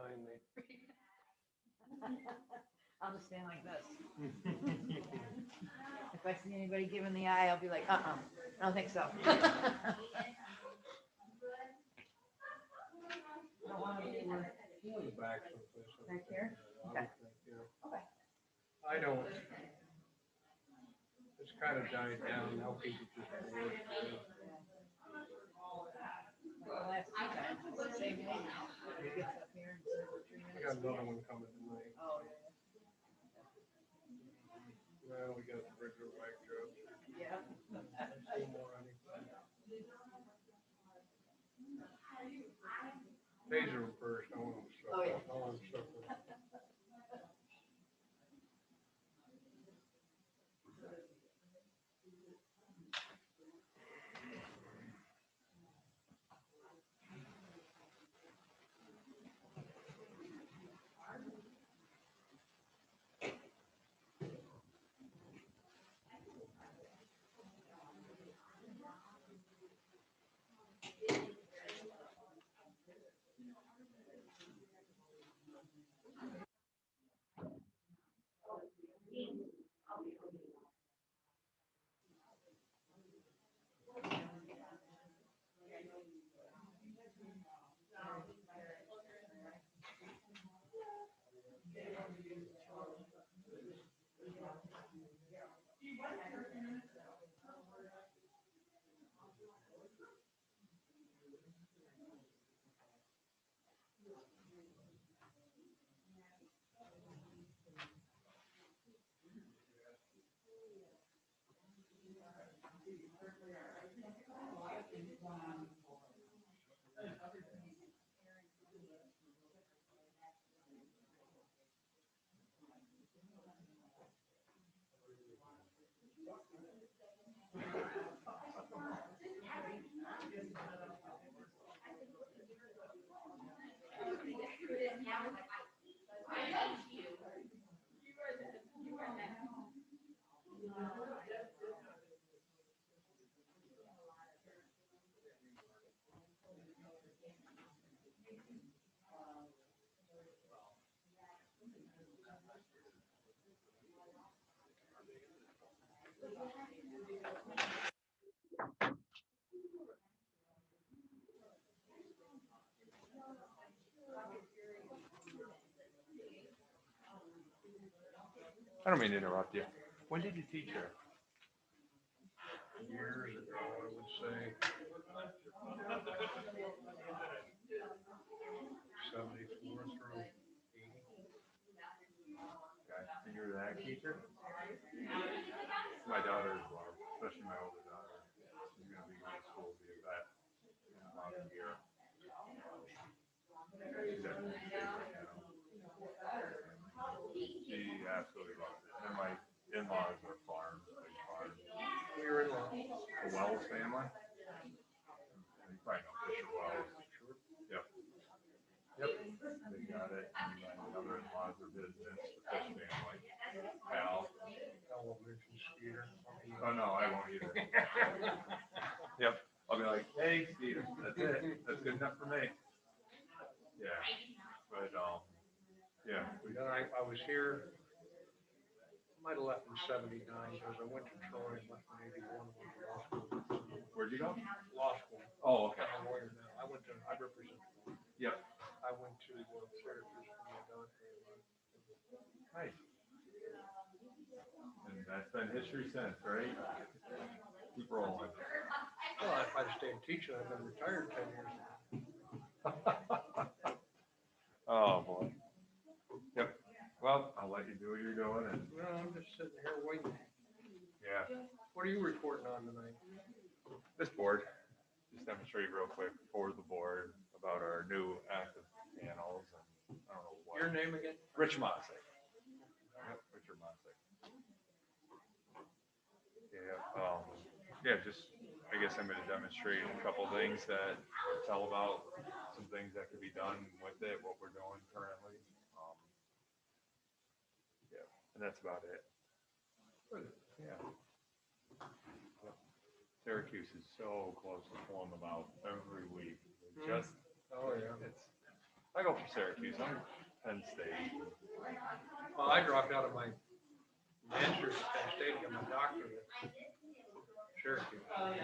behind me. I'll just stand like this. If I see anybody giving the eye, I'll be like, I don't think so. I don't want to do Back someplace. Back here? Okay. Okay. I don't. It's kind of died down now. People just work. Well, last two times, it's the same thing. He gets up here and says for 3 I minutes. got another one coming tonight. Oh, Well, we got the regular whack job. yeah. See more on it. Taser him first. I want him to suffer. Oh, yeah. I want him to suffer. I don't mean to interrupt you. When did you teach her? Years ago, I would say. 74 through 80. Okay. And you were the ag teacher? My daughter as well, especially my older daughter. She's going to be going to school to be a vet in about a year. She's at the state right now. She absolutely loves it. And my in-laws are farms, big farms. We were in law. The Wells family. You probably know Fisher Wells. Yep. Yep. They got it. And my mother-in-law's are business, the Fish family. Pal. Television Skeeter. Oh no, I won't either. Yep. I'll be like, hey, Steve, that's it. That's good enough for me. Yeah. But yeah. Then I was here. Might have left in '79 because I went to Troy and left in '81. Went to law school. Where'd you go? Law school. Oh, okay. I'm a lawyer now. I represent. Yep. I went to Syracuse for my doctorate. Nice. And that's been history since, right? Keep rolling. Well, if I'd stayed teaching, I'd been retired 10 years ago. Oh boy. Yep. Well, I'll let you do what you're doing, and No, I'm just sitting here waiting. yeah, What are you reporting on tonight? this board. Just demonstrate real quick for the board about our new active panels, and I don't know what. Your name again? Rich Mosick. Yep, Richard Mosick. Yeah. Yeah. Just I guess I'm going to demonstrate a couple things that tell about some things that could be done with it, what we're doing currently. Yeah, and that's about it. Yeah. Yep. Syracuse is so close to pulling them out every week. Just Oh, yeah. it's. I go for Syracuse. I'm Penn State. Well, I dropped out of my master's at Penn State and got my doctorate at Syracuse. I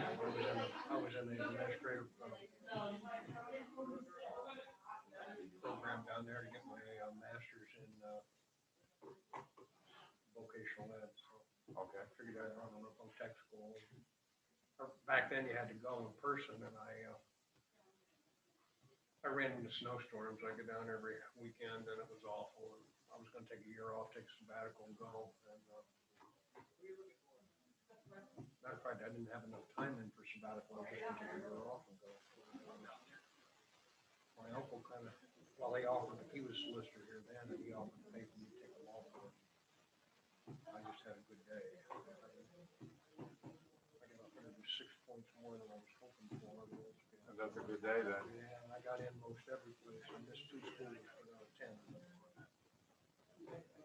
was in the administrative program down there to get my master's in vocational ed. So Okay. I figured I'd run a local tech school. Back then you had to go in person, and I ran into snowstorms. I go down every weekend, and it was awful. And I was going to take a year off, take a sabbatical, and go. And matter of fact, I didn't have enough time in for sabbatical. I was just going to take a year off and go. My uncle kind of, well, he offered. He was a solicitor here then, and he offered to pay for me to take a law course. I just had a good day. I got 106 points more than I was hoping for. And that's a good day then. Yeah, I got in most every place. I missed 2 schools out of 10.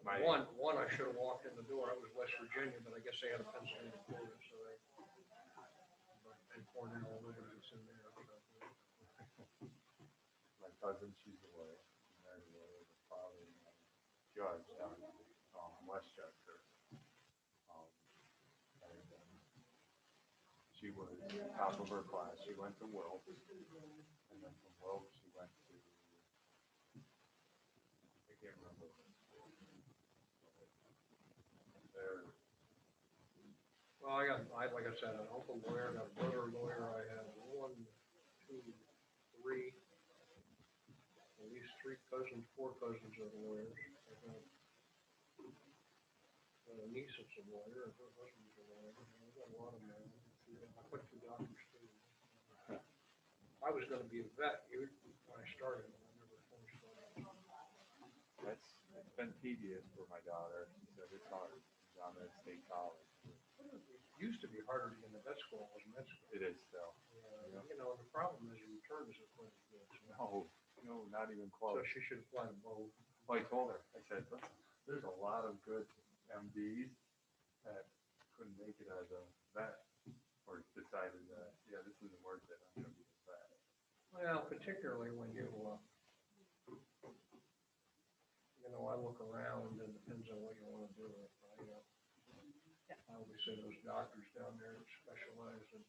My, One I should have walked in the door. It was West Virginia, but I guess they had a Pennsylvania quota, so they. And Cornell, nobody was in there. So. my cousin, she's a lawyer. She married a lawyer. The father, judge down in Westchester. She was top of her class. She went to Wilkes, and then from Wilkes she went to, I can't remember. There. Well, like I said, an uncle lawyer, got a brother lawyer. I have 1, 2, 3, at least 3 cousins, 4 cousins are lawyers. I have a niece that's a lawyer, and her husband's a lawyer. I've got a lot of them. I put 2 doctors too. I was going to be a vet when I started, and I never finished that. It's been tedious for my daughter. She said it's hard. She's on at State College. It used to be harder to get into vet school than med school. It is still. Yeah. You know, the problem is your return isn't quite as good. No, not even So close. she should apply to both. Well, I told her, I said, listen, there's a lot of good MDs that couldn't make it as a vet or decided that, yeah, this isn't worth it. I'm going to be a vet. Well, particularly when I look around and it depends on what you want to do. I always say those doctors down there that specialize in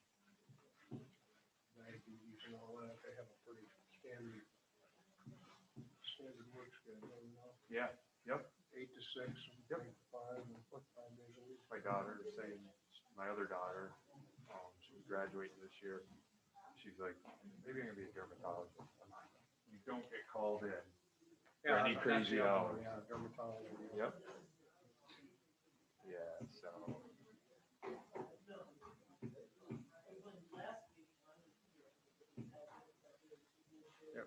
diabetes and all that, they have a pretty standard work schedule, you know? Yeah, yep. 8 to 6, and 8 to 5, and 5 days a week. My daughter is saying, my other daughter, she's graduating this year. She's like, maybe I'm going to be a dermatologist. You don't get called in for any crazy hours. Yeah, dermatology. Yep. Yeah, so. Yep.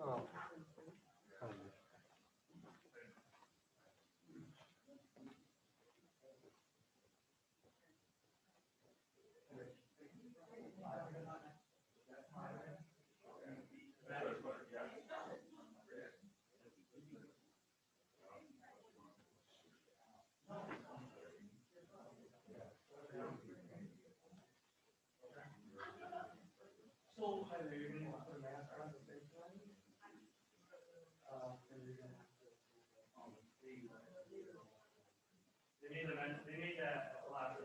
Oh. They made that a lot of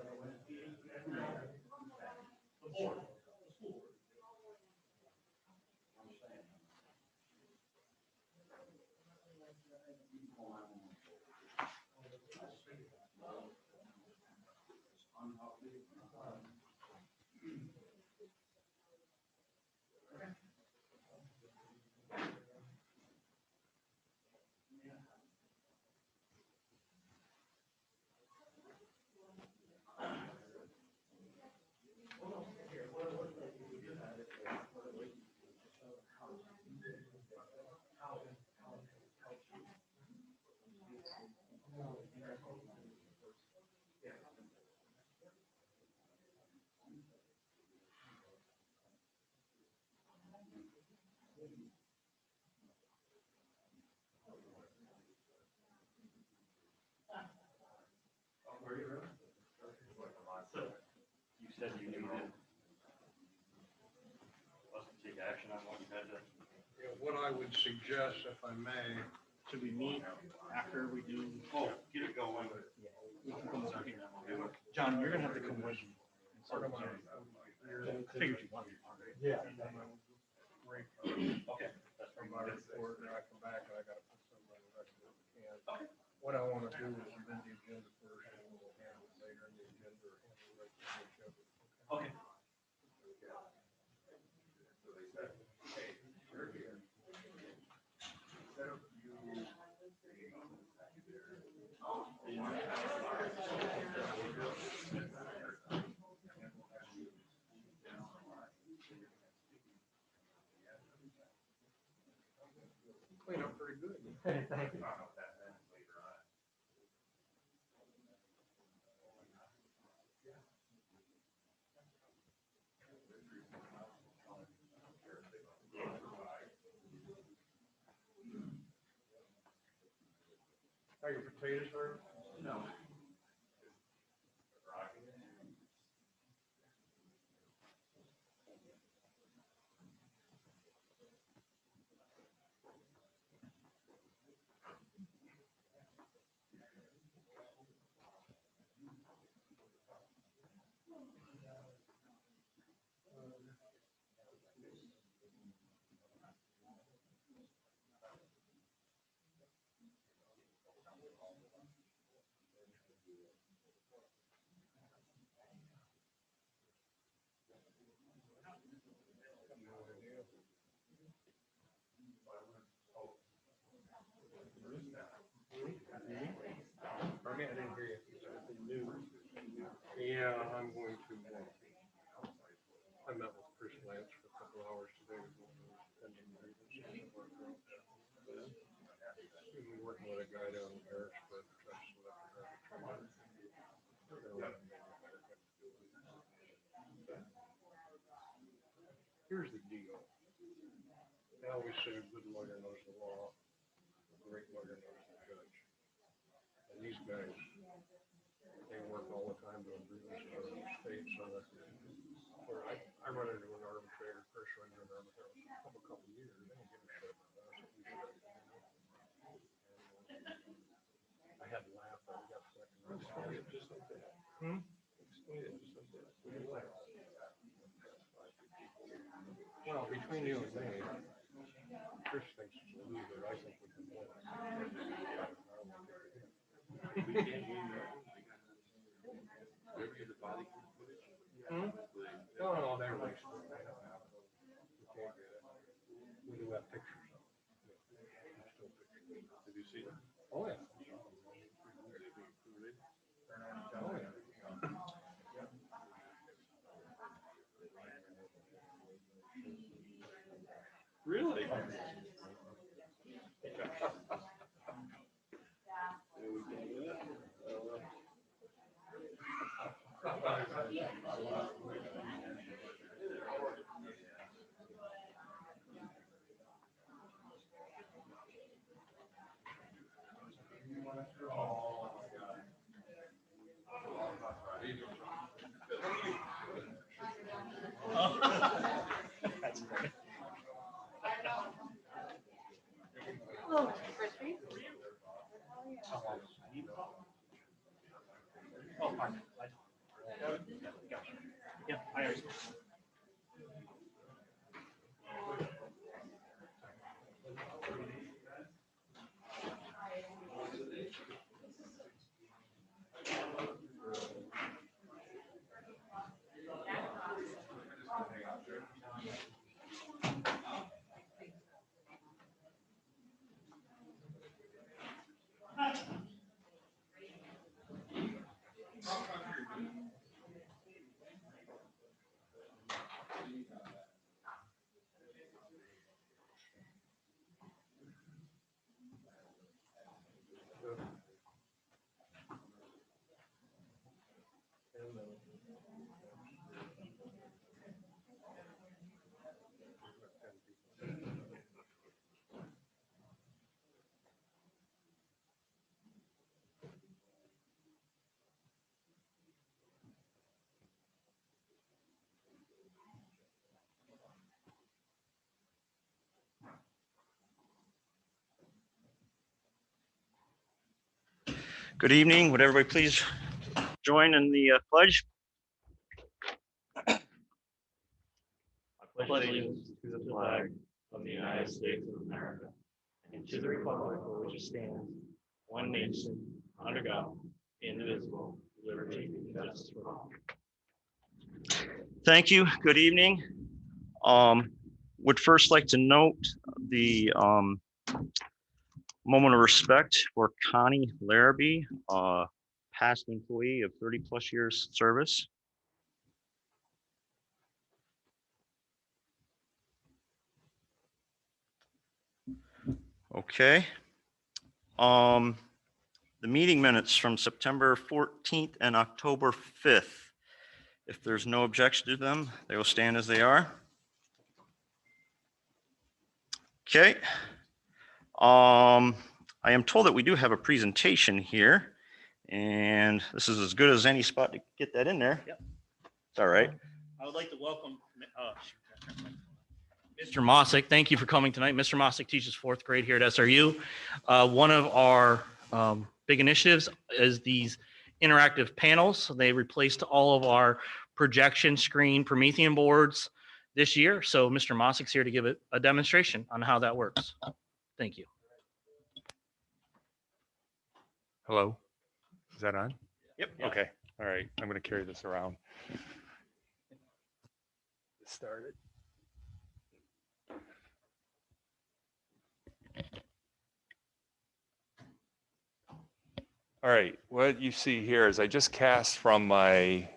You said you needed us to take action on what you had to. Yeah, what I would suggest, if I may, Should we meet after we do? Oh, get it going. We can come over here. John, you're gonna have to come with me. part of my, I figured you wanted to. yeah. Okay. That's From pretty my good. report, and I come back and I gotta put some on the rest of the can. What I wanna do is amend the agenda first, and we'll handle it later in the agenda, or handle it right in the agenda. Okay. Clean up pretty good. Thank you. How your potatoes are? No. I mean, I didn't hear you. New. Yeah, I'm going to, I met with Chris Lance for a couple hours today. We're working with a guy down in Harrisburg, trying to select a garbage truck. Here's the deal. They always say a good lawyer knows the law, a great lawyer knows the judge. And these guys, they work all the time doing grievances out of the state, so that, where I run into an arbitrator, first run into an arbitrator, a couple years, they don't give a shit about us. We should have, I had to laugh, I got second. Explain it just like that. Explain it just like that. Well, between you and me, Chris thinks it's a loser, I think we can win. No, they're racist. We can't get it. We do have pictures of it. Still pictures. Did you see that? Oh, yeah. Oh, yeah. Really? That's great. Good evening. Would everybody please join in the pledge? I pledge allegiance to the flag of the United States of America and to the republic for which it stands, one nation, under God, indivisible, with liberty and justice for all. Thank you. Good evening. Would first like to note the moment of respect for Connie Larrabee, past employee of 30 plus years service. Okay. The meeting minutes from September 14th and October 5th. If there's no objection to them, they will stand as they are. Okay. I am told that we do have a presentation here, and this is as good as any spot to get that in there. Yep. It's all right. I would like to welcome Mr. Mossick. Thank you for coming tonight. Mr. Mossick teaches fourth grade here at SRU. One of our big initiatives is these interactive panels. They replaced all of our projection screen Promethean boards this year. So Mr. Mossick's here to give a demonstration on how that works. Thank you. Hello, is that on? Yep. Okay, all right, I'm gonna carry this around. Get started. All right, what you see here is I just cast from my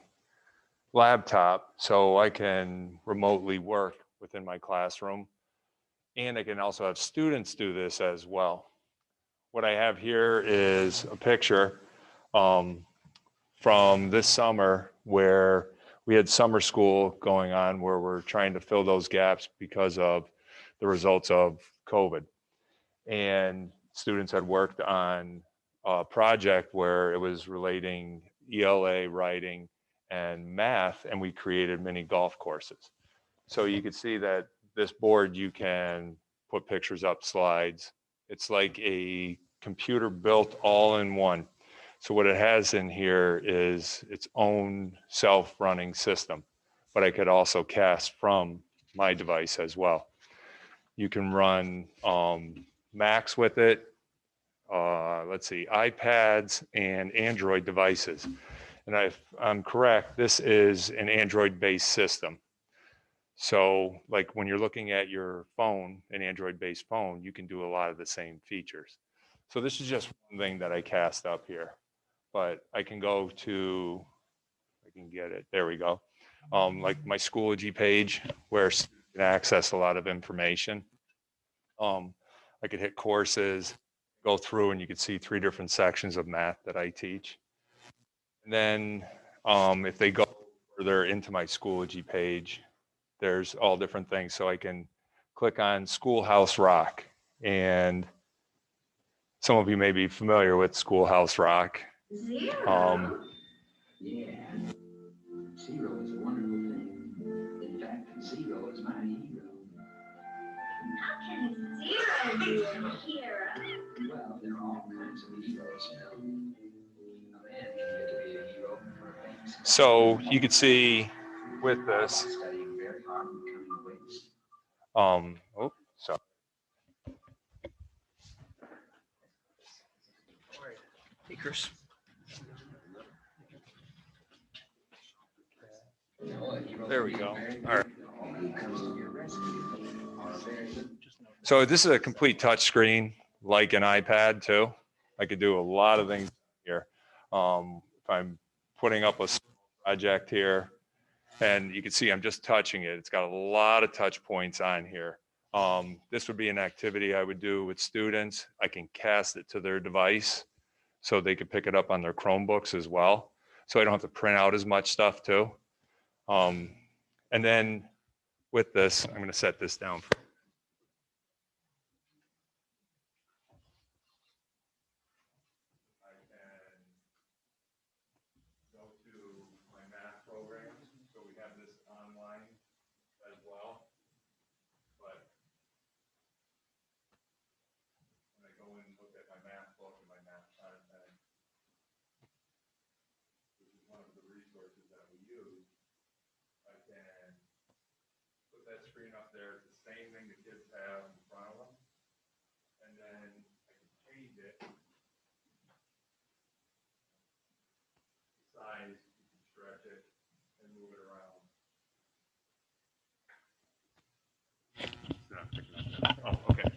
laptop so I can remotely work within my classroom. And I can also have students do this as well. What I have here is a picture from this summer where we had summer school going on where we're trying to fill those gaps because of the results of COVID. And students had worked on a project where it was relating ELA writing and math, and we created mini golf courses. So you could see that this board, you can put pictures up, slides. It's like a computer built all in one. So what it has in here is its own self-running system, but I could also cast from my device as well. You can run Macs with it, let's see, iPads and Android devices. And if I'm correct, this is an Android-based system. So like when you're looking at your phone, an Android-based phone, you can do a lot of the same features. So this is just one thing that I cast up here, but I can go to, I can get it, there we go. Like my Schoology page where students can access a lot of information. I could hit courses, go through, and you could see 3 different sections of math that I teach. And then if they go further into my Schoology page, there's all different things. So I can click on Schoolhouse Rock, and some of you may be familiar with Schoolhouse Rock. Zero. Yeah. Zero is a wonderful thing. In fact, Zero is my hero. How can Zero be a hero? Well, there are all kinds of heroes, you know. A man can get to be a hero for things. So you can see with this, Studying very hard and becoming a witness. So Hey, Chris. there we go. All right. So this is a complete touch screen, like an iPad too. I could do a lot of things here. If I'm putting up a project here, and you can see I'm just touching it. It's got a lot of touch points on here. This would be an activity I would do with students. I can cast it to their device so they could pick it up on their Chromebooks as well. So I don't have to print out as much stuff too. And then with this, I'm going to set this down. I can go to my math programs. So we have this online as well. But when I go in and look at my math book and my math content, that screen up there, it's the same thing the kids have in front of them. And then I can change it. Size, you can stretch it and move it around. It's not picking up that. Oh, okay.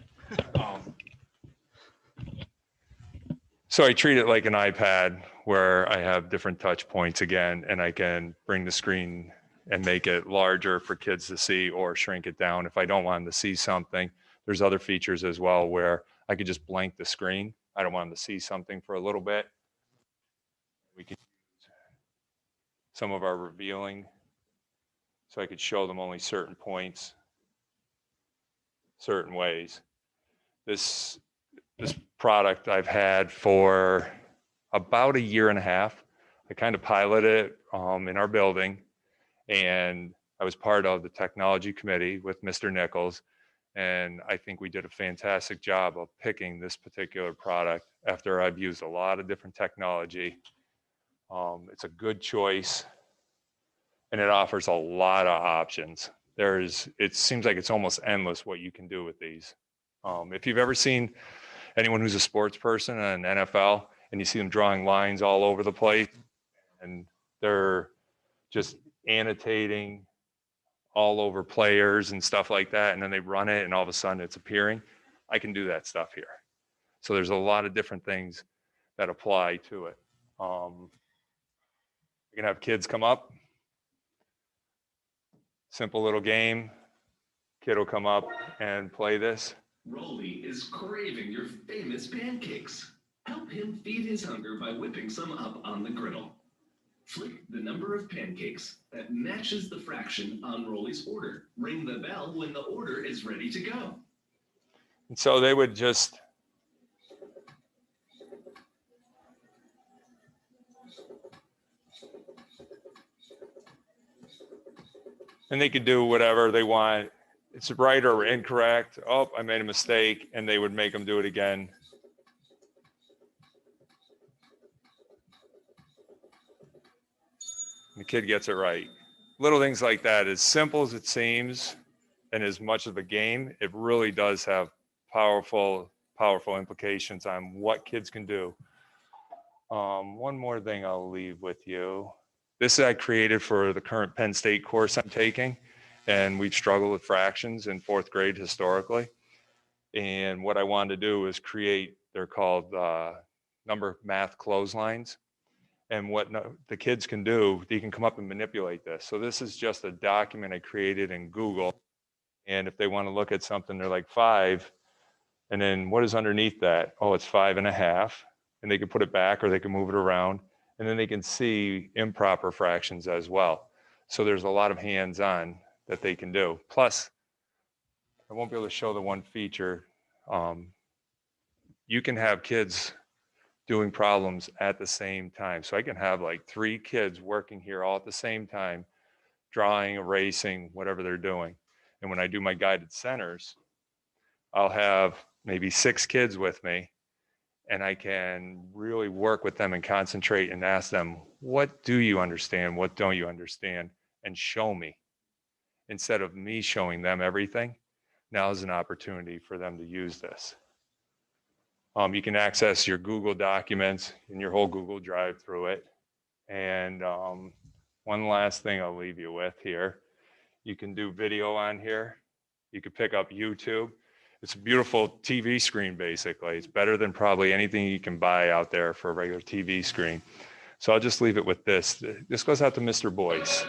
So I treat it like an iPad where I have different touch points again, and I can bring the screen and make it larger for kids to see or shrink it down. If I don't want them to see something, there's other features as well where I could just blank the screen. I don't want them to see something for a little bit. We can use some of our revealing, so I could show them only certain points, certain ways. This product I've had for about a year and a half. I kind of piloted it in our building, and I was part of the technology committee with Mr. Nichols, and I think we did a fantastic job of picking this particular product after I've used a lot of different technology. It's a good choice, and it offers a lot of options. It seems like it's almost endless what you can do with these. If you've ever seen anyone who's a sports person in NFL, and you see them drawing lines all over the place, and they're just annotating all over players and stuff like that, and then they run it, and all of a sudden it's appearing. I can do that stuff here. So there's a lot of different things that apply to it. You can have kids come up, simple little game. Kid will come up and play this. Rolly is craving your famous pancakes. Help him feed his hunger by whipping some up on the griddle. Flick the number of pancakes that matches the fraction on Rolly's order. Ring the bell when the order is ready to go. And so they would just and they could do whatever they want. It's right or incorrect. Oh, I made a mistake, and they would make them do it again. The kid gets it right. Little things like that, as simple as it seems, and as much of a game, it really does have powerful implications on what kids can do. One more thing I'll leave with you. This I created for the current Penn State course I'm taking, and we've struggled with fractions in 4th grade historically. And what I wanted to do is create, they're called number math clotheslines. And what the kids can do, they can come up and manipulate this. So this is just a document I created in Google. And if they want to look at something, they're like 5. And then what is underneath that? Oh, it's 5.5. And they can put it back or they can move it around. And then they can see improper fractions as well. So there's a lot of hands-on that they can do. Plus, I won't be able to show the one feature. You can have kids doing problems at the same time. So I can have like 3 kids working here all at the same time, drawing, erasing, whatever they're doing. And when I do my guided centers, I'll have maybe 6 kids with me, and I can really work with them and concentrate and ask them, what do you understand? What don't you understand? And show me. Instead of me showing them everything, now is an opportunity for them to use this. You can access your Google documents and your whole Google Drive through it. And one last thing I'll leave you with here. You can do video on here. You could pick up YouTube. It's a beautiful TV screen, basically. It's better than probably anything you can buy out there for a regular TV screen. So I'll just leave it with this. This goes out to Mr. Boyce.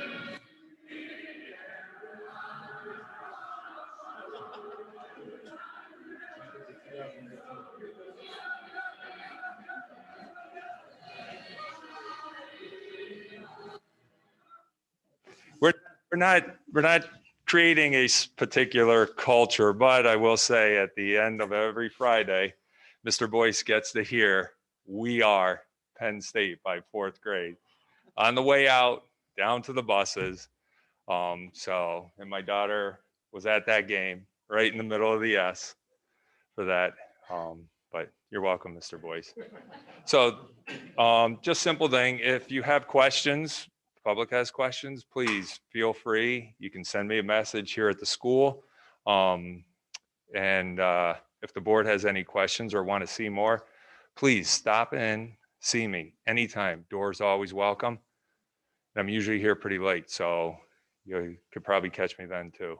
We're not creating a particular culture, but I will say at the end of every Friday, Mr. Boyce gets to hear, "We are Penn State" by 4th grade. On the way out, down to the buses. And my daughter was at that game, right in the middle of the S for that. But you're welcome, Mr. Boyce. So just simple thing, if you have questions, public has questions, please feel free. You can send me a message here at the school. If the board has any questions or want to see more, please stop in, see me anytime. Door's always welcome. I'm usually here pretty late, so you could probably catch me then too.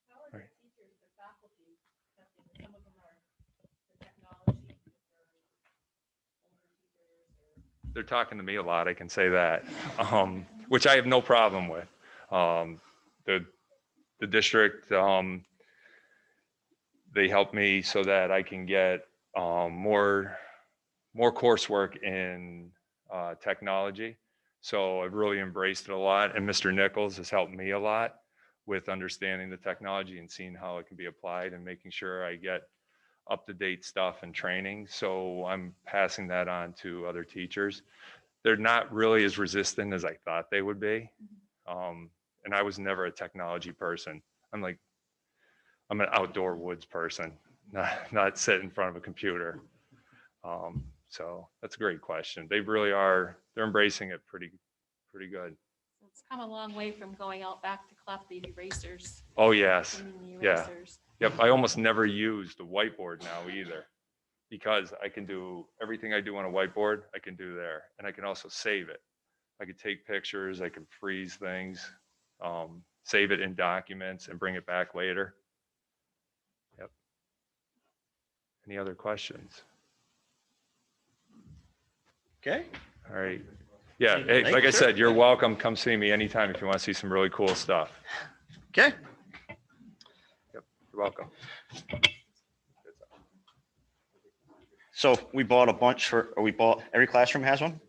How are the teachers, the faculty, accepting some of them are the technology, older teachers, They're talking to me a lot, I can say that, which I have no problem with. The district, they help me so that I can get more coursework in technology. So I've really embraced it a lot, and Mr. Nichols has helped me a lot with understanding the technology and seeing how it can be applied and making sure I get up-to-date stuff and training. So I'm passing that on to other teachers. They're not really as resistant as I thought they would be. And I was never a technology person. I'm an outdoor woods person, not sit in front of a computer. So that's a great question. They really are, they're embracing it pretty good. It's come a long way from going out back to collect the erasers. Oh, yes. Cleaning the Yeah. erasers. Yep. I almost never use the whiteboard now either, because I can do everything I do on a whiteboard, I can do there. And I can also save it. I could take pictures, I can freeze things, save it in documents and bring it back later. Yep. Any other questions? Okay. All right. Yeah, hey, like I said, you're welcome. Come see me anytime if you want to see some really cool stuff. Okay. Yep, you're welcome. So we bought a bunch every classroom has one?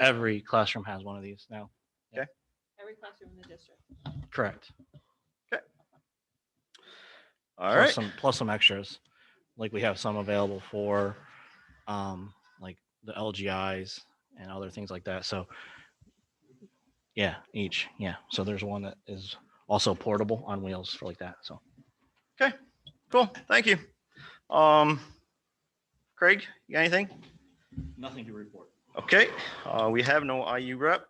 Every classroom has one of these now. Every classroom in the district. Correct. All right. Plus some extras. Like we have some available for like the LGIs and other things like that. So yeah, each. Yeah. So there's one that is also portable on wheels for like that. So Okay, cool. Thank you. Craig, you got anything? Nothing to report. Okay, we have no IU rep.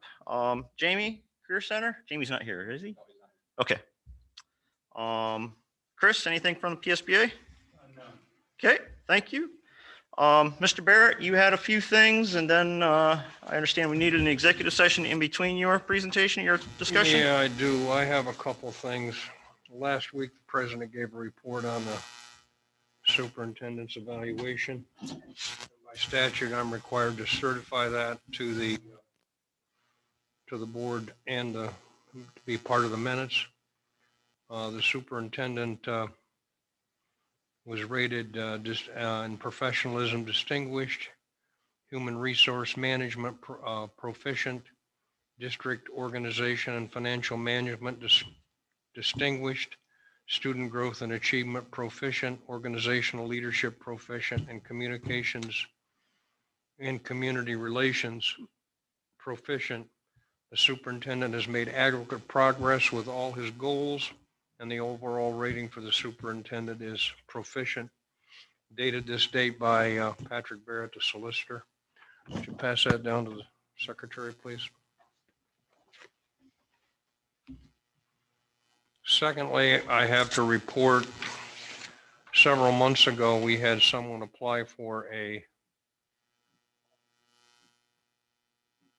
Jamie, Career Center? Jamie's not here, is he? Okay. Chris, anything from the PSBA? No. Okay, thank you. Mr. Barrett, you had a few things, and then I understand we needed an executive session in between your presentation, your discussion? Yeah, I do. I have a couple things. Last week, the president gave a report on the superintendent's evaluation. By statute, I'm required to certify that to the board and to be part of the minutes. The superintendent was rated in professionalism distinguished, human resource management proficient, district organization and financial management distinguished, student growth and achievement proficient, organizational leadership proficient, and communications and community relations proficient. The superintendent has made adequate progress with all his goals, and the overall rating for the superintendent is proficient. Dated this date by Patrick Barrett, the solicitor. Would you pass that down to the secretary, please? Secondly, I have to report, several months ago, we had someone apply for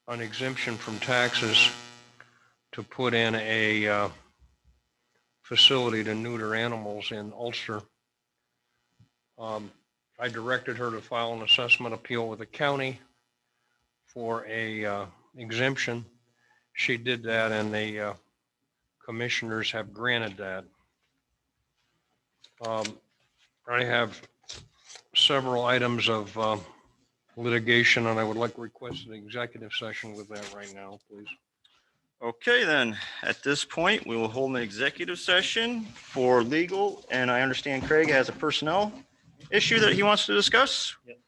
an exemption from taxes to put in a facility to neuter animals in Ulster. I directed her to file an assessment appeal with the county for a exemption. She did that, and the commissioners have granted that. I have several items of litigation, and I would like to request an executive session with that right now, please. Okay, then, at this point, we will hold an executive session for legal, and I understand Craig has a personnel issue that he wants to discuss. Yep.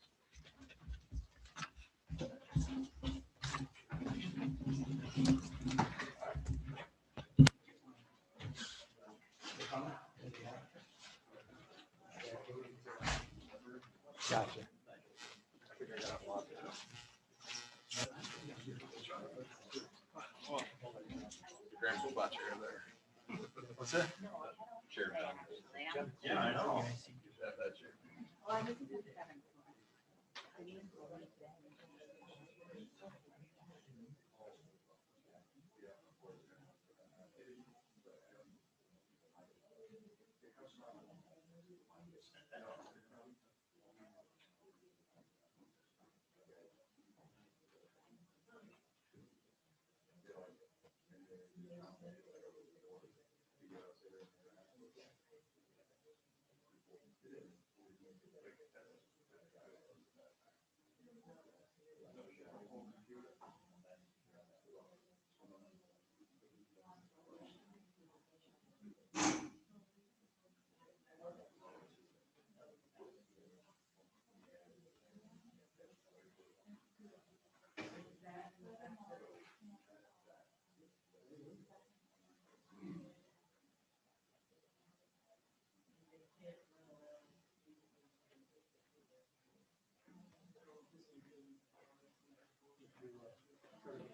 Gotcha. Grand Poobah chair there. What's that? Chair down. Yeah, I know. Have that chair.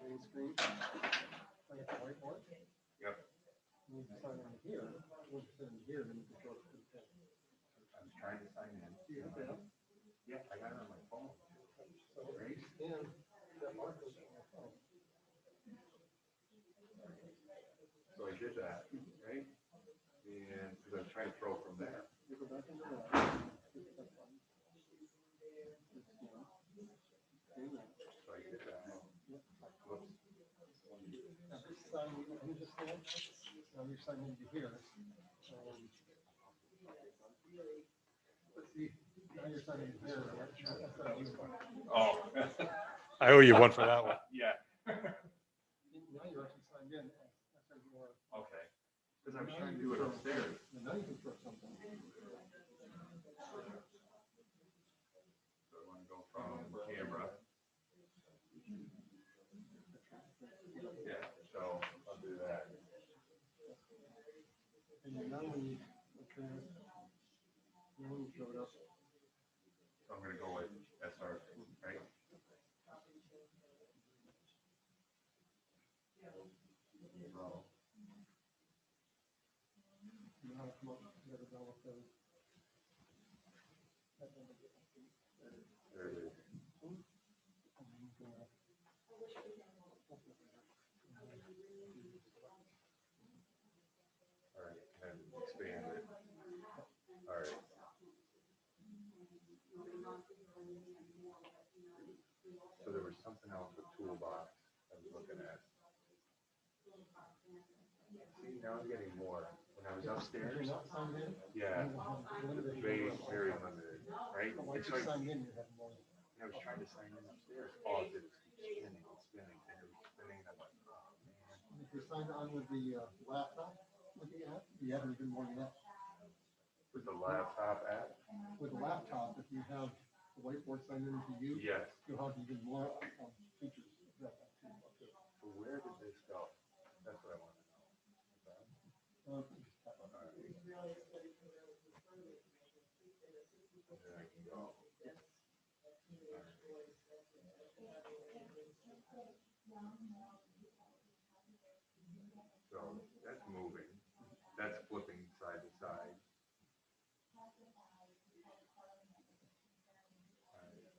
Green screen. Like a whiteboard. Yep. You can sign in here. Once you sign in here, then you can go to the pen. I was trying to sign in. Do you have that? Yeah, I got it on my phone. So, and that marker is on my phone. So I did that, right? And because I was trying to throw from there. You go back into that. Hit that button. It's, you know, and that. So I did that. Whoops. Now, this sign, you just stand. Now you're signing into here. Let's see, now you're signing in here. That's what I was going. Oh. I owe you one for that one. Yeah. Now you're actually signed in. That's how you are. Okay. Because I was trying to do it upstairs. Now you can throw something. So I want to go from camera. Yeah, so I'll do that. And then now when you, okay, now when you throw it up. So I'm going to go with SR, right? So, Now come up, you gotta develop those. there it is. All right, and expand it. All right. So there was something else with toolbox I was looking at. See, now I'm getting more. When I was upstairs, You're not signed in? yeah, very, very limited, right? Once It's you like, sign in, you have more. when I was trying to sign in upstairs, all it did was keep spinning and spinning, and it was spinning, and I'm like, oh, man. And if you're signed on with the laptop, with the app, you have even more than that. With the laptop app? With the laptop, if you have the whiteboard signed in to you, Yes. you'll have even more features. of that too. So where did this go? That's what I want to know. Just tap on All right. And then I can go. All right. So that's moving. That's flipping side to side. All right.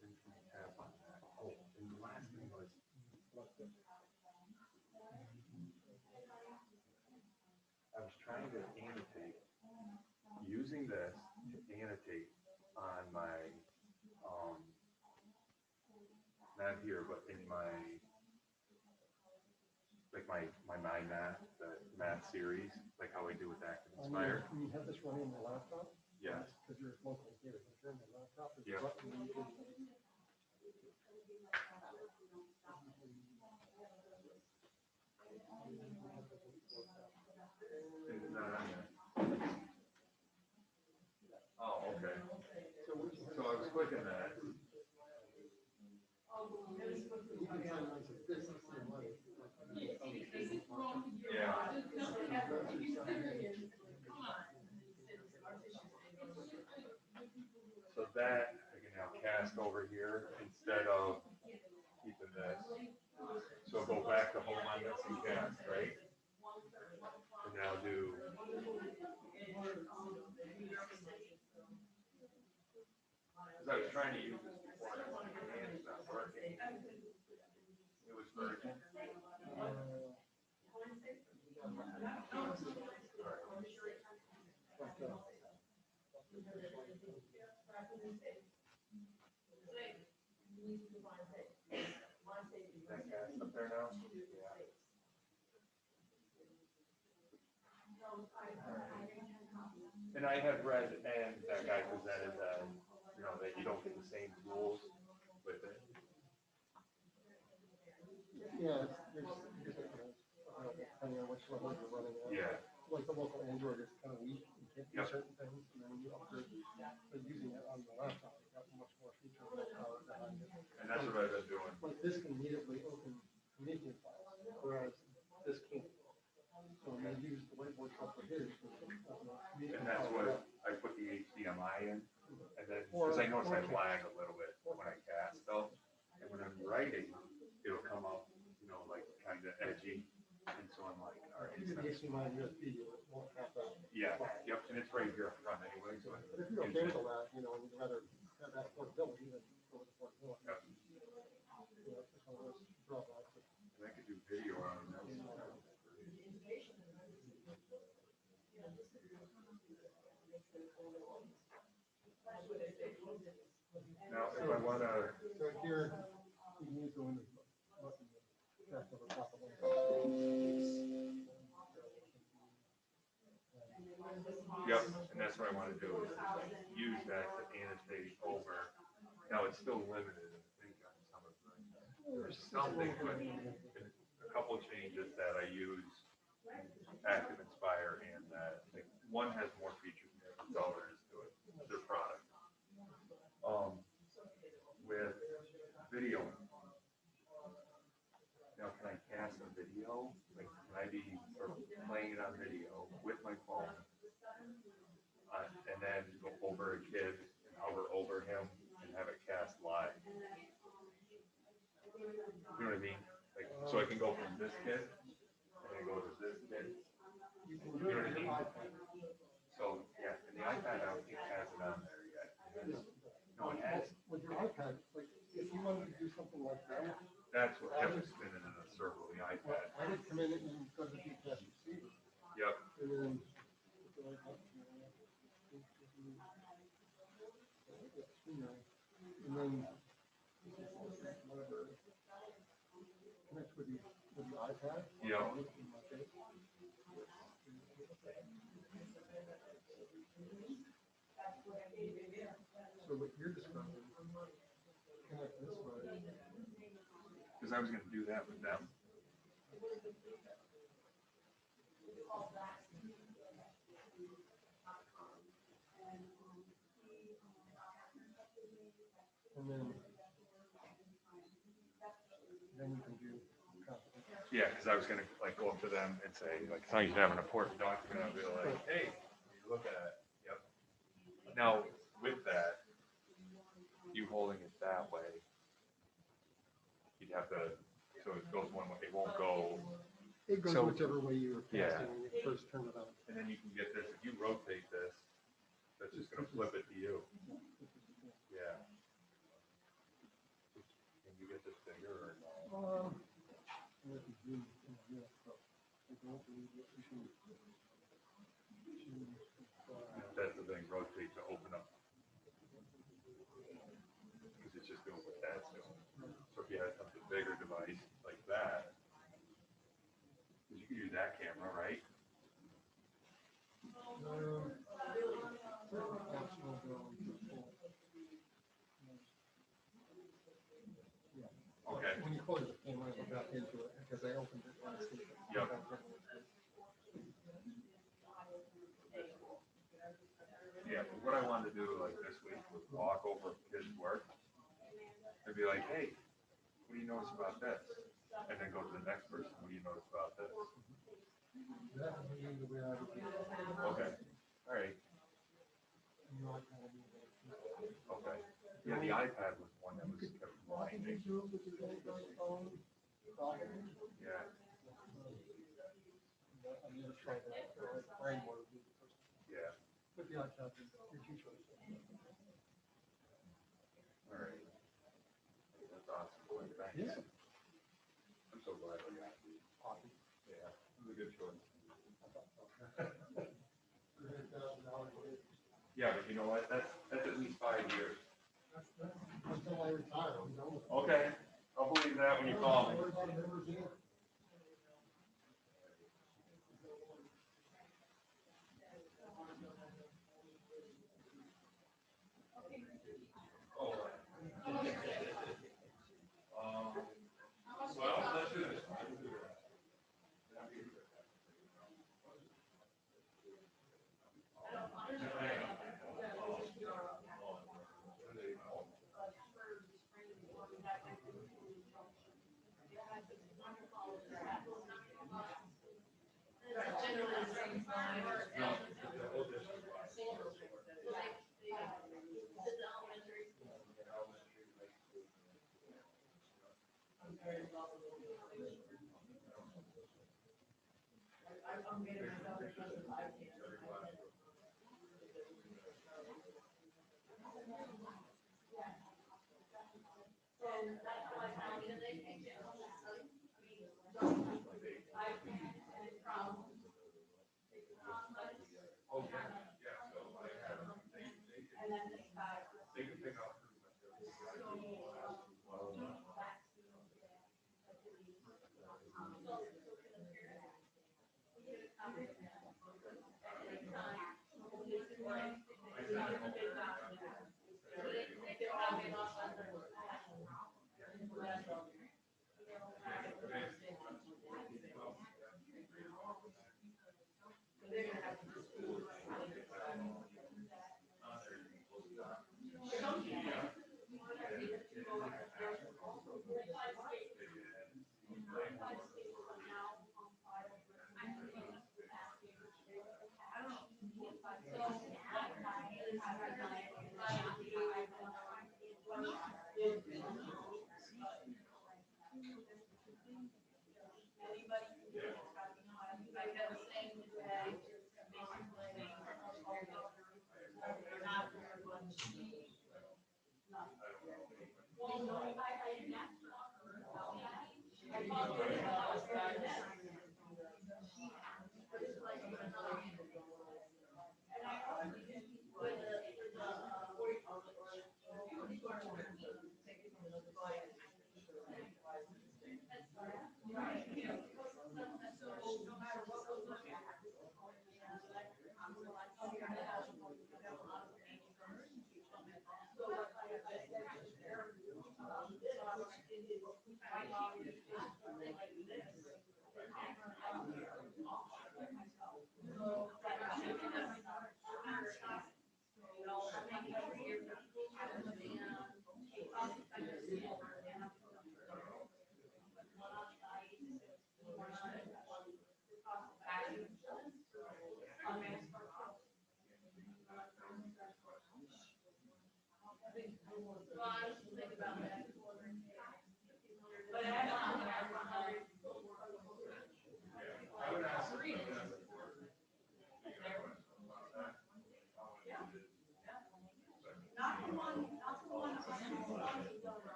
Then can I tap on that? Oh, and the last thing was, I was trying to annotate, using this to annotate on my, not here, but in my, like my mind math, the math series, like how I do with Active Inspire. When you have this running on the laptop, Yes. because you're locally here, if you're on the laptop, it's Yeah. button and you can- It's not on there. Oh, okay. So I was clicking that. You can sign on to this and send money. Yeah. So that I can now cast over here instead of keeping this. So go back to home on missing cast, right? And now do. Because I was trying to use this before, and my hand's not working. It was urgent. That cast up there now? Yeah. And I had read, and that guy presented that, you know, that you don't get the same rules with it. Yeah, there's depending on which level you're running at. Yeah. Like the local Android is kind of weak, you can't do Yep. certain things, and then when you upgrade, but using it on the laptop, you got much more features and power behind it. And that's what I've been doing. Like this can immediately open media files, whereas this can't. So when they use the whiteboard software here, you can open up media And that's files. what I put the HDMI in, and then, because I noticed I lag a little bit when I cast though, and when I'm writing, it'll come out, you know, like kind of edgy, and so I'm like, all right. If you do the HDMI and USB, it won't have that. Yeah, yep, and it's right here up front anyway, so. But if you're okay with the lag, you know, and you'd rather have that portability than go with the portability. Yep. You know, it's just one of those drawbacks. And I could do video on it. Now, if I wanna, So here, you can use the Windows button to track over top of it. yep, and that's what I wanna do, is use that to annotate over. Now, it's still limited, I think, on some of the, there's something, but a couple changes that I use Active Inspire, and that, like, one has more features than the other, that's all there is to it, their product. With video, now can I cast a video? Like, can I be sort of playing it on video with my phone, and then go over a kid and hover over him and have it cast live? You know what I mean? Like, so I can go from this kid and then go to this kid. You can do it on your iPad. So, yeah, and the iPad, I don't think has it on there yet. No, it has. With your iPad, like, if you wanted to do something like that, That's what kept me spinning in a circle, the iPad. I would come in and go to the GPS receiver. Yep. And then. And then. Whatever. Connect with the iPad. Yeah. So what you're describing, connect this way. Because I was gonna do that with them. And then you can do. Yeah, because I was gonna like go up to them and say, like, as long as you have an important document, I'll be like, hey, you look at it. Yep. Now, with that, you holding it that way, you'd have to, so it goes one way, it won't go. It goes So- whichever way you were Yeah. casting when you first turn it on. And then you can get this, if you rotate this, that's just gonna flip it to you. Yeah. Can you get this bigger or no? That's the thing, rotate to open up. Because it's just doing what that's doing. So if you had something bigger device like that, because you can use that camera, right? Okay. When you close the camera, it'll back into it because I opened it last week. Yep. Yeah, but what I wanted to do like this week was walk over kids' work and be like, hey, what do you notice about this? And then go to the next person, what do you notice about this? That would be the way I would do it. Okay, all right, okay. Yeah, the iPad was one that was kept blinding. Yeah. try to, find one of these. Yeah. Put the odds out, your two choices. All right. That's awesome. Thanks. Yeah. I'm so glad I got you. Awesome. Yeah, it was a good choice. Yeah, but you know what? That's at least 5 years. Until I retire, I'm done with it. Okay, I'll believe that when you call me. Don't worry about it ever again. Well, let's do this.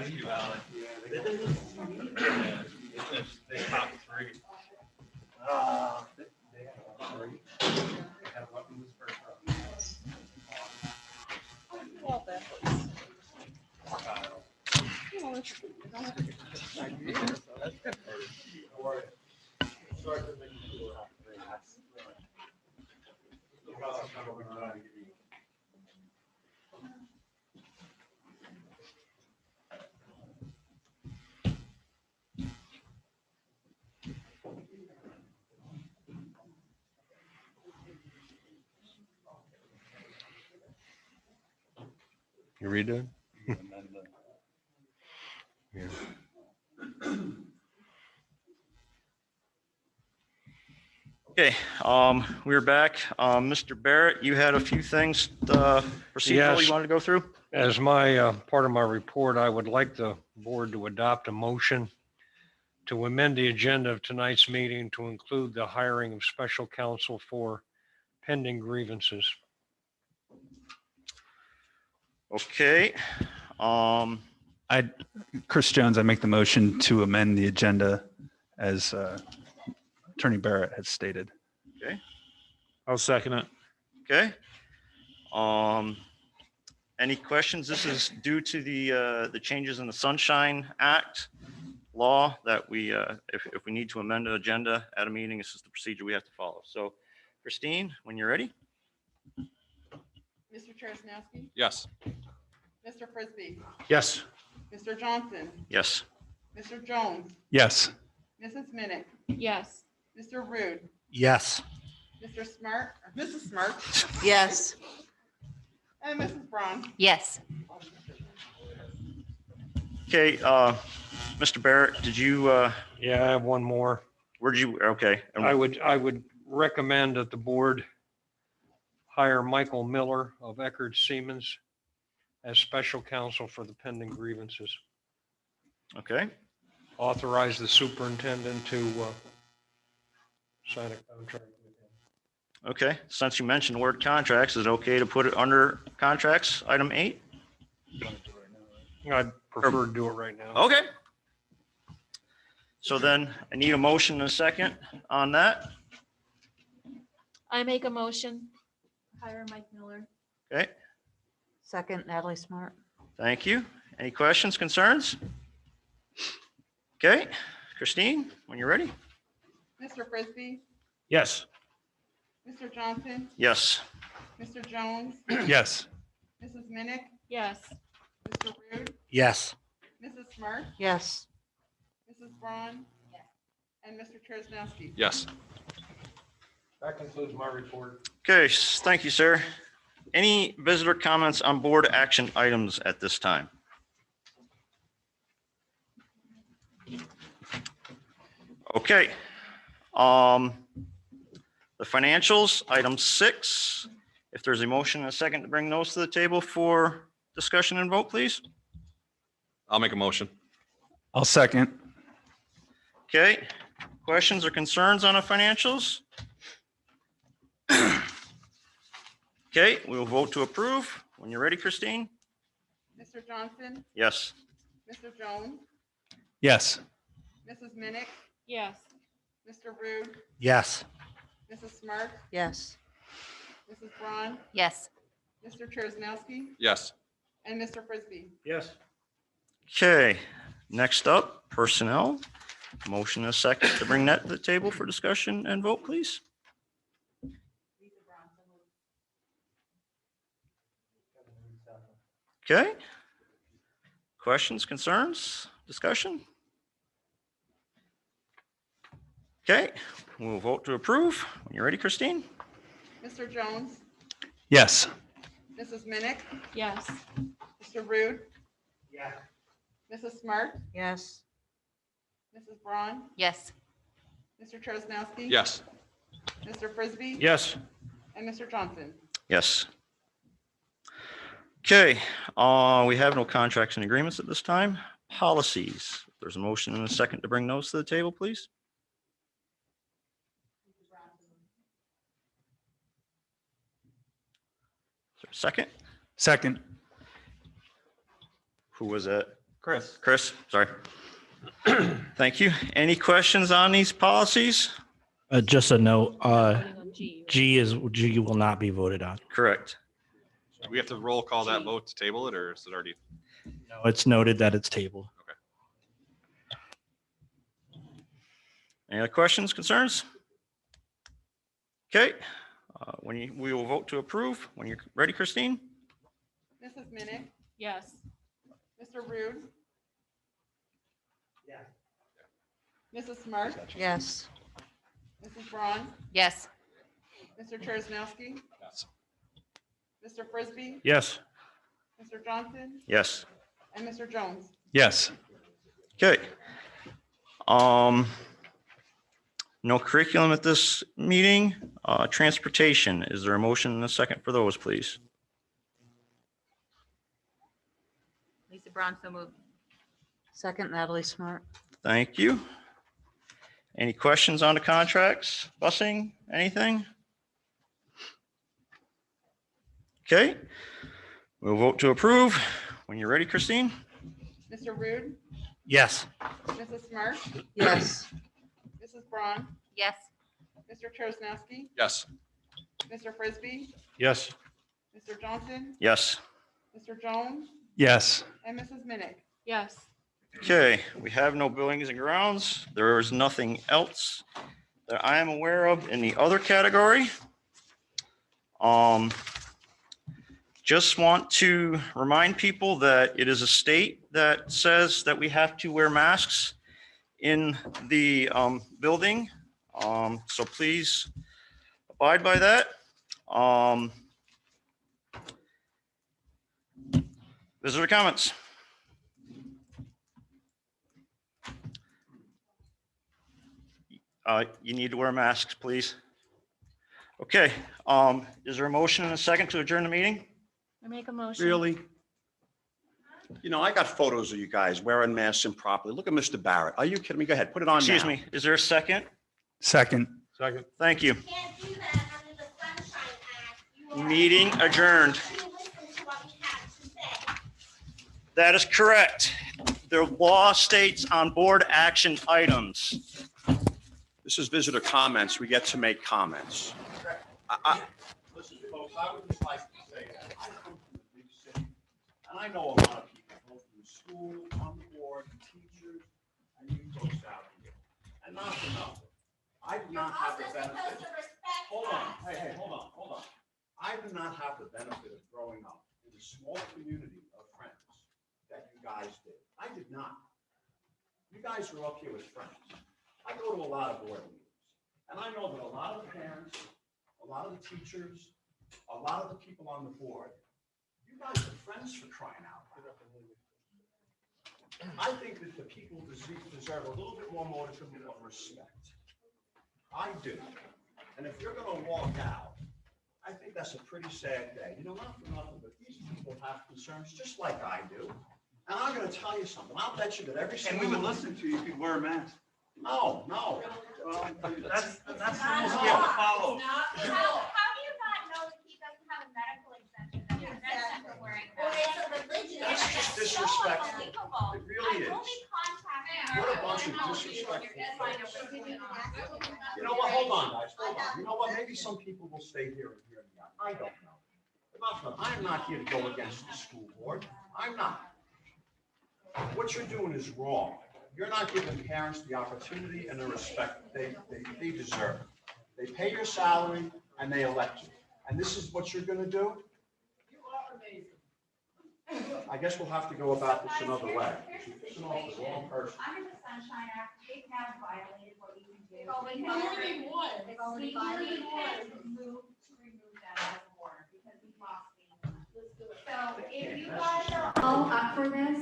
Rescue Valley. They popped three. Had what was first round. Well, that You redoing? Yeah. Okay, we're back. Mr. Barrett, you had a few things procedural Yes. you wanted to go through? As my part of my report, I would like the board to adopt a motion to amend the agenda of tonight's meeting to include the hiring of special counsel for pending grievances. Okay. Chris Jones, I make the motion to amend the agenda as Attorney Barrett has stated. Okay. I'll second it. Okay. Any questions? This is due to the changes in the Sunshine Act law that we, if we need to amend an agenda at a meeting, this is the procedure we have to follow. So Christine, when you're ready. Mr. Cheresnowski, Yes. Mr. Frisbee, Yes. Mr. Johnson, Yes. Mr. Jones, Yes. Mrs. Minnick, Yes. Mr. Rude, Yes. Mr. Smart, or Mrs. Smart, Yes. and Mrs. Braun. Yes. Okay, Mr. Barrett, did you, Yeah, I have one more. where'd you, okay. I would recommend that the board hire Michael Miller of Eckerd Siemens as special counsel for the pending grievances. Okay, Authorize the superintendent to sign a contract with him. okay. Since you mentioned the word contracts, is it okay to put it under contracts, item 8? I'd prefer to do it right now. Okay. So then I need a motion and a second on that. I make a motion. Hire Mike Miller. Okay, Second, Natalie Smart. thank you. Any questions, concerns? Okay, Christine, when you're ready. Mr. Frisbee, Yes. Mr. Johnson, Yes. Mr. Jones, Yes. Mrs. Minnick, Yes. Mr. Rude, Yes. Mrs. Smart, Yes. Mrs. Braun, and Mr. Cheresnowski. Yes. That concludes my report. Okay, thank you, sir. Any visitor comments on board action items at this time? Okay. The financials, item 6. If there's a motion and a second to bring those to the table for discussion and vote, please. I'll make a motion. I'll second. Okay, questions or concerns on the financials? Okay, we will vote to approve. When you're ready, Christine? Mr. Johnson, Yes. Mr. Jones, Yes. Mrs. Minnick, Yes. Mr. Rude, Yes. Mrs. Smart, Yes. Mrs. Braun, Yes. Mr. Cheresnowski, Yes. and Mr. Frisbee. Yes. Okay, next up, personnel. Motion and a second to bring that to the table for discussion and vote, please. Okay. Questions, concerns, discussion? Okay, we'll vote to approve. When you're ready, Christine? Mr. Jones, Yes. Mrs. Minnick, Yes. Mr. Rude, Yeah. Mrs. Smart, Yes. Mrs. Braun, Yes. Mr. Cheresnowski. Yes. Mr. Frisbee. Yes. And Mr. Johnson. Yes. Okay, we have no contracts and agreements at this time. Policies. There's a motion and a second to bring those to the table, please. Is there a second? Second. Who was that? Chris. Chris, sorry. Thank you. Any questions on these policies? Just a note, Voting on G. G will not be voted on. Correct. Do we have to roll call that vote to table it, or is it already? No, it's noted that it's tabled. Any other questions, concerns? Okay, we will vote to approve. When you're ready, Christine? Mrs. Minnick, Yes. Mr. Rude. Yeah. Mrs. Smart, Yes. Mrs. Braun, Yes. Mr. Cheresnowski, Yes. Mr. Frisbee, Yes. Mr. Johnson, Yes. and Mr. Jones. Yes. Okay. No curriculum at this meeting. Transportation, is there a motion and a second for those, please? Lisa Braun, so moved. Second, Natalie Smart. Thank you. Any questions on the contracts, busing, anything? Okay, we'll vote to approve. When you're ready, Christine? Mr. Rude, Yes. Mrs. Smart, Yes. Mrs. Braun, Yes. Mr. Chersnowski, Yes. Mr. Frisbee, Yes. Mr. Johnson, Yes. Mr. Jones, Yes. and Mrs. Minnick. Yes. Okay, we have no buildings and grounds. There is nothing else that I am aware of in the other category. Just want to remind people that it is a state that says that we have to wear masks in the building. So please abide by that. Visitor comments. You need to wear masks, please. Okay, is there a motion and a second to adjourn the meeting? I make a motion. Really? You know, I got photos of you guys wearing masks improperly. Look at Mr. Barrett. Are you kidding me? Go ahead, put it on now. Excuse me, is there a second? Second. Second. Thank you. Can't do that under the Sunshine Act. You are- Meeting adjourned. You listen to what we have to say. That is correct. The law states on board action items. This is visitor comments. We get to make comments. Listen, folks, I would just like to say that I come from a big city, and I know a lot of people, both from the school, on the board, teachers, and you folks out here. And not for nothing, I do not have the benefit. Hold on, hey, hold on. I do not have the benefit of growing up in a small community of friends that you guys did. I did not. You guys grew up here with friends. I go to a lot of board meetings, and I know that a lot of the parents, a lot of the teachers, a lot of the people on the board, you guys are friends for crying out loud. I think that the people deserve a little bit more modicum of respect. I do. And if you're gonna walk out, I think that's a pretty sad day. You know, not for nothing, but these people have concerns just like I do. And I'm gonna tell you something. I'll bet you that every single. And we would listen to you if you'd wear a mask. No. Well, that's the rules not. we have to follow. How do you not know that he doesn't have a medical exemption that prevents him from wearing Well, masks? it's a religion. That's just It's so disrespectful. unbelievable. It really is. I only contacted. What a bunch of disrespectful folks. You know what, hold on, guys, hold on. You know what, maybe some people will stay here and hear me out. I don't know. I'm not here to go against the school board. I'm not. What you're doing is wrong. You're not giving parents the opportunity and the respect they deserve. They pay your salary and they elect you. And this is what you're gonna do? You are amazing. I guess we'll have to go about this another way. You're pissing off the wrong person. Under the Sunshine Act, they have violated what we can do. They've already violated one. They've already violated one. To remove that as a board because we lost the. So if you guys are all up for this,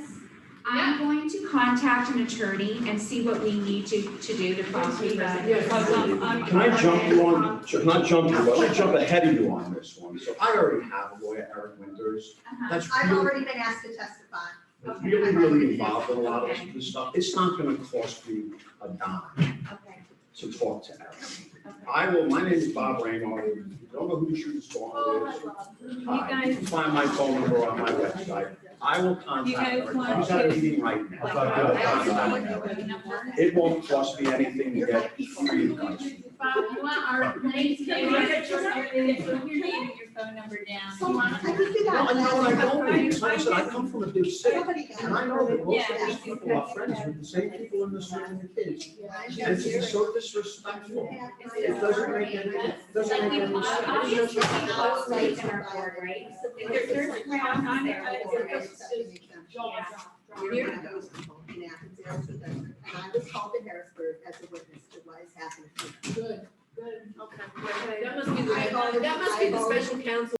I'm going to contact an attorney and see what we need to do to possibly. Can I jump you on, not jump you, but let me jump ahead of you on this one. So I already have a lawyer, Eric Winters. That's I've really, already been asked to testify. that's really involved in a lot of this stuff. It's not gonna cost me a dime Okay. to talk to Eric. My name is Bob Raymore. If you don't know who the shooting star is, hi, you can find my phone number on my website. I will contact Eric. He's at a meeting right now. It won't cost me anything to get free advice. Bob, you want our names, put your name and your phone number down. So I can do No, that. I know, I don't, because like I said, I come from a big city, and I know that most of these people are friends with the same people in this room and the kids. And it's just so disrespectful. It doesn't make any, Obviously, we all stay in our board, right? There's grounds there. You're one of those in Athens, and I was called to Harrisburg as a witness to what has happened. Good, okay. That must be the special counsel.